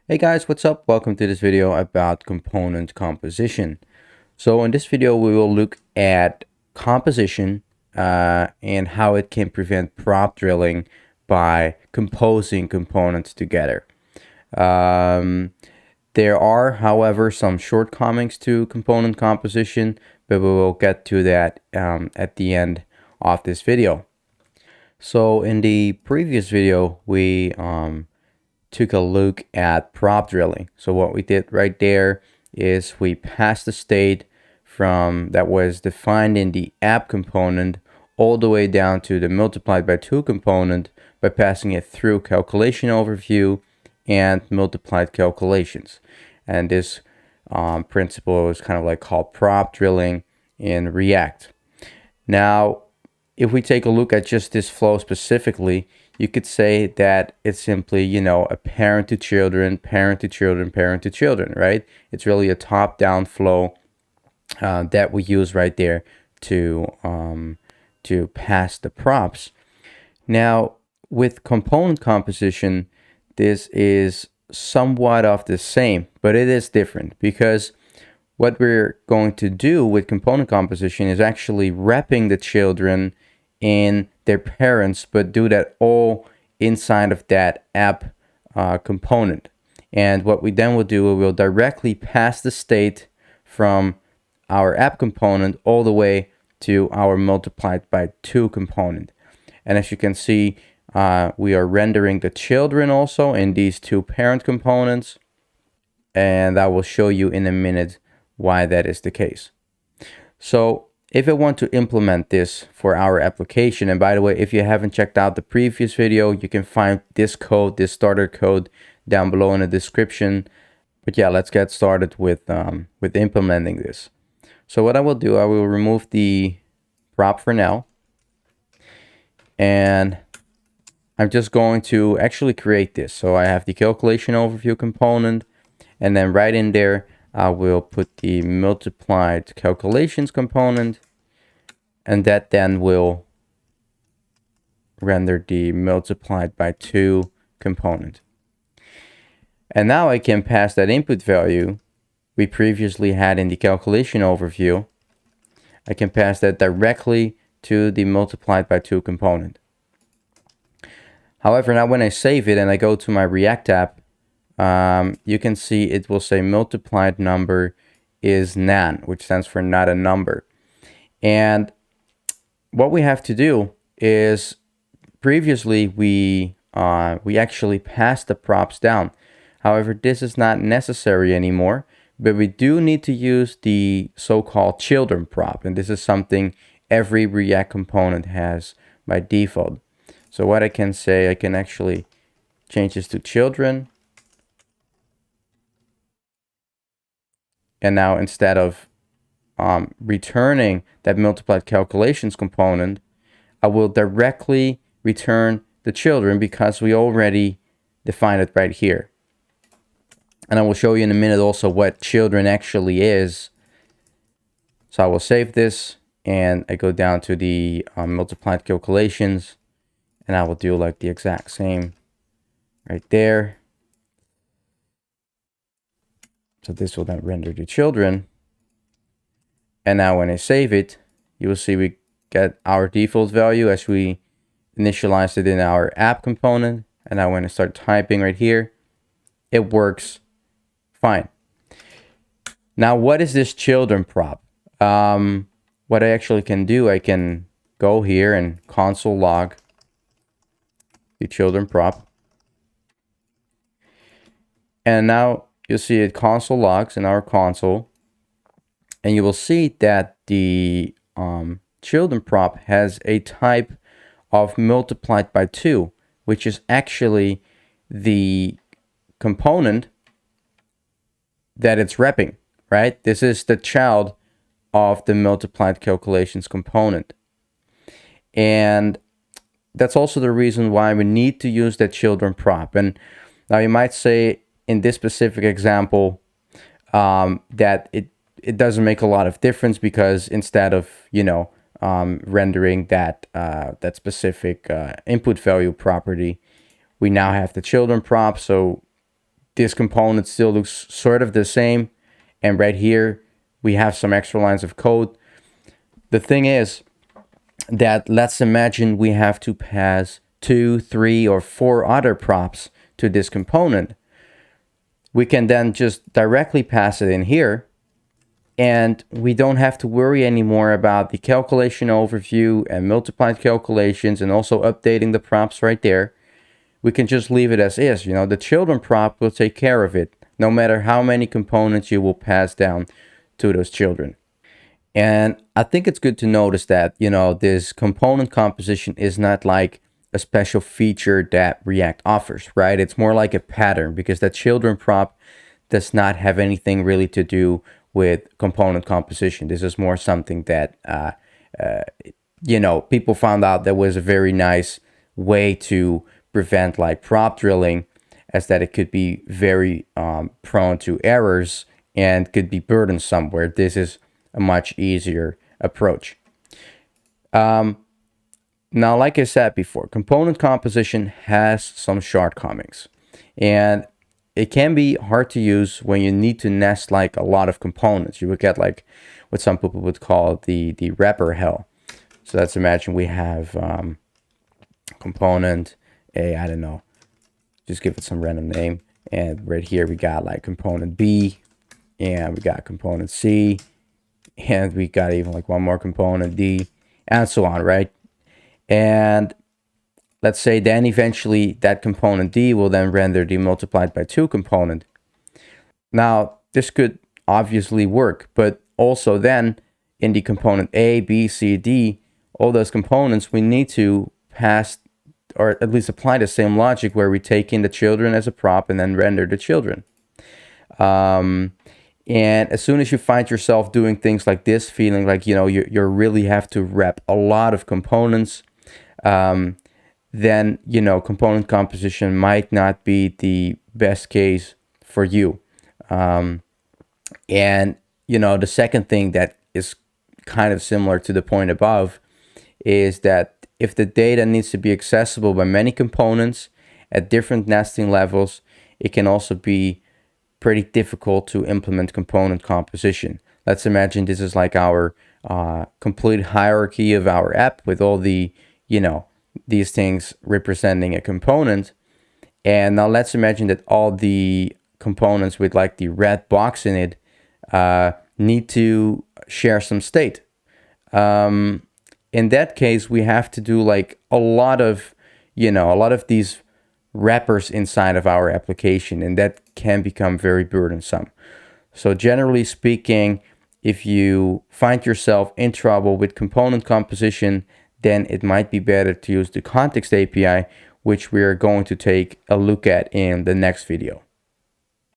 Hey guys, what's up? Welcome to this video about component composition. So in this video, we will look at composition and how it can prevent prop drilling by composing components together. Um, there are, however, some shortcomings to component composition, but we will get to that at the end of this video. So in the previous video, we took a look at prop drilling. So what we did right there is we passed the state from that was defined in the app component all the way down to the multiplied by 2 component by passing it through calculation overview and multiplied calculations. And this principle is kind of like called prop drilling in React. Now, if we take a look at just this flow specifically, you could say that it's simply, a parent to children, parent to children, parent to children, right? It's really a top-down flow that we use right there to pass the props. Now, with component composition, this is somewhat of the same, but it is different because what we're going to do with component composition is actually wrapping the children in their parents, but do that all inside of that app component. And what we then will do, we will directly pass the state from our app component all the way to our multiplied by 2 component. And as you can see, we are rendering the children also in these 2 parent components. And I will show you in a minute why that is the case. So if I want to implement this for our application, and by the way, if you haven't checked out the previous video, you can find this code, this starter code down below in the description. But yeah, let's get started with implementing this. So what I will do, I will remove the prop for now. And I'm just going to actually create this. So I have the calculation overview component, and then right in there, I will put the multiplied calculations component, and that then will render the multiplied by 2 component. And now I can pass that input value we previously had in the calculation overview. I can pass that directly to the multiplied by 2 component. However, now when I save it and I go to my React app, you can see it will say multiplied number is nan, which stands for not a number. And what we have to do is previously we actually passed the props down. However, this is not necessary anymore, but we do need to use the so-called children prop. And this is something every React component has by default. So what I can say, I can actually change this to children. And now instead of returning that multiplied calculations component, I will directly return the children because we already defined it right here. And I will show you in a minute also what children actually is. So I will save this and I go down to the multiplied calculations, and I will do like the exact same right there. So this will then render the children. And now when I save it, you will see we get our default value as we initialized it in our app component. And now when I start typing right here, it works fine. Now, what is this children prop? What I actually can do, I can go here and console log the children prop. And now you'll see it console logs in our console. And you will see that the children prop has a type of multiplied by 2, which is actually the component that it's wrapping, right? This is the child of the multiplied calculations component. And that's also the reason why we need to use that children prop. And now you might say in this specific example that it doesn't make a lot of difference because instead of, rendering that specific input value property, we now have the children prop. So this component still looks sort of the same. And right here, we have some extra lines of code. The thing is that let's imagine we have to pass 2, 3, or 4 other props to this component. We can then just directly pass it in here, and we don't have to worry anymore about the calculation overview and multiplied calculations and also updating the props right there. We can just leave it as is. The children prop will take care of it, no matter how many components you will pass down to those children. And I think it's good to notice that, this component composition is not like a special feature that React offers, right? It's more like a pattern, because that children prop does not have anything really to do with component composition. This is more something that, people found out that was a very nice way to prevent like prop drilling, as that it could be very prone to errors and could be burdensome, where this is a much easier approach. Now, like I said before, component composition has some shortcomings, and it can be hard to use when you need to nest like a lot of components. You would get like what some people would call the wrapper hell. So let's imagine we have component A, I don't know, just give it some random name. And right here we got like component B, and we got component C, and we got even like one more component D, and so on, right? And let's say then eventually that component D will then render the multiplied by 2 component. Now, this could obviously work, but also then in the component A, B, C, D, all those components, we need to pass, or at least apply the same logic, where we take in the children as a prop and then render the children. And as soon as you find yourself doing things like this, feeling like, you really have to wrap a lot of components, then, component composition might not be the best case for you. And, the second thing that is kind of similar to the point above is that if the data needs to be accessible by many components at different nesting levels, it can also be pretty difficult to implement component composition. Let's imagine this is like our complete hierarchy of our app with all the, these things representing a component. And now let's imagine that all the components with like the red box in it need to share some state. In that case, we have to do like a lot of these wrappers inside of our application, and that can become very burdensome. So generally speaking, if you find yourself in trouble with component composition, then it might be better to use the context API, which we are going to take a look at in the next video.